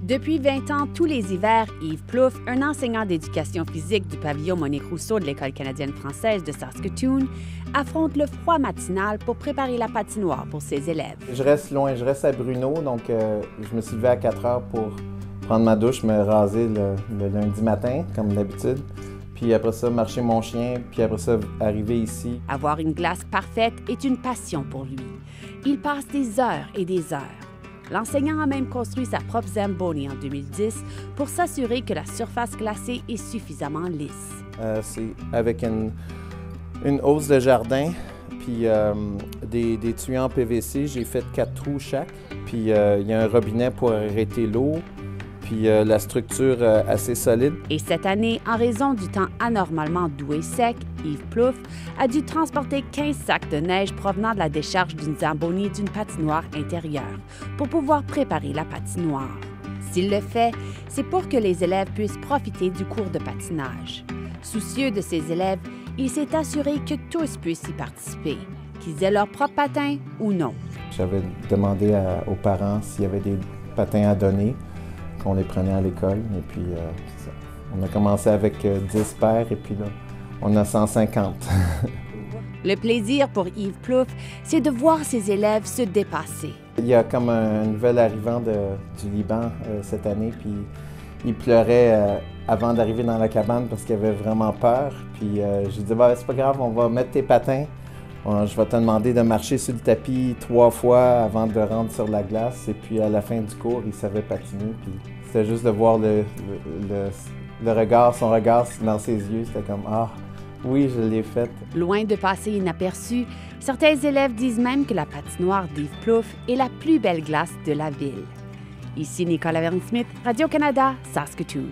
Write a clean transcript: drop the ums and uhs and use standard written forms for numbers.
Depuis 20 ans, tous les hivers, Yves Plouffe, un enseignant d'éducation physique du pavillon Monique Rousseau de l'École canadienne-française de Saskatoon, affronte le froid matinal pour préparer la patinoire pour ses élèves. Je reste loin, je reste à Bruno, donc je me suis levé à 4 heures pour prendre ma douche, me raser le lundi matin, comme d'habitude. Puis après ça, marcher mon chien, puis après ça, arriver ici. Avoir une glace parfaite est une passion pour lui. Il passe des heures et des heures. L'enseignant a même construit sa propre Zamboni en 2010 pour s'assurer que la surface glacée est suffisamment lisse. C'est avec une hausse de jardin, puis des tuyaux en PVC. J'ai fait 4 trous chaque, puis il y a un robinet pour arrêter l'eau, puis la structure assez solide. Et cette année, en raison du temps anormalement doux et sec, Yves Plouffe a dû transporter 15 sacs de neige provenant de la décharge d'une Zamboni d'une patinoire intérieure pour pouvoir préparer la patinoire. S'il le fait, c'est pour que les élèves puissent profiter du cours de patinage. Soucieux de ses élèves, il s'est assuré que tous puissent y participer, qu'ils aient leur propre patin ou non. J'avais demandé aux parents s'il y avait des patins à donner, qu'on les prenait à l'école. Et puis, c'est ça. On a commencé avec 10 paires et puis là, on a 150. Le plaisir pour Yves Plouffe, c'est de voir ses élèves se dépasser. Il y a comme un nouvel arrivant du Liban cette année, puis il pleurait avant d'arriver dans la cabane parce qu'il avait vraiment peur. Puis j'ai dit, c'est pas grave, on va mettre tes patins. Je vais te demander de marcher sur le tapis 3 fois avant de rentrer sur la glace. Et puis à la fin du cours, il savait patiner. Puis c'était juste de voir le regard, son regard dans ses yeux. C'était comme, oui, je l'ai faite. Loin de passer inaperçu, certains élèves disent même que la patinoire d'Yves Plouffe est la plus belle glace de la ville. Ici Nicolas Vergne-Smith, Radio-Canada, Saskatoon.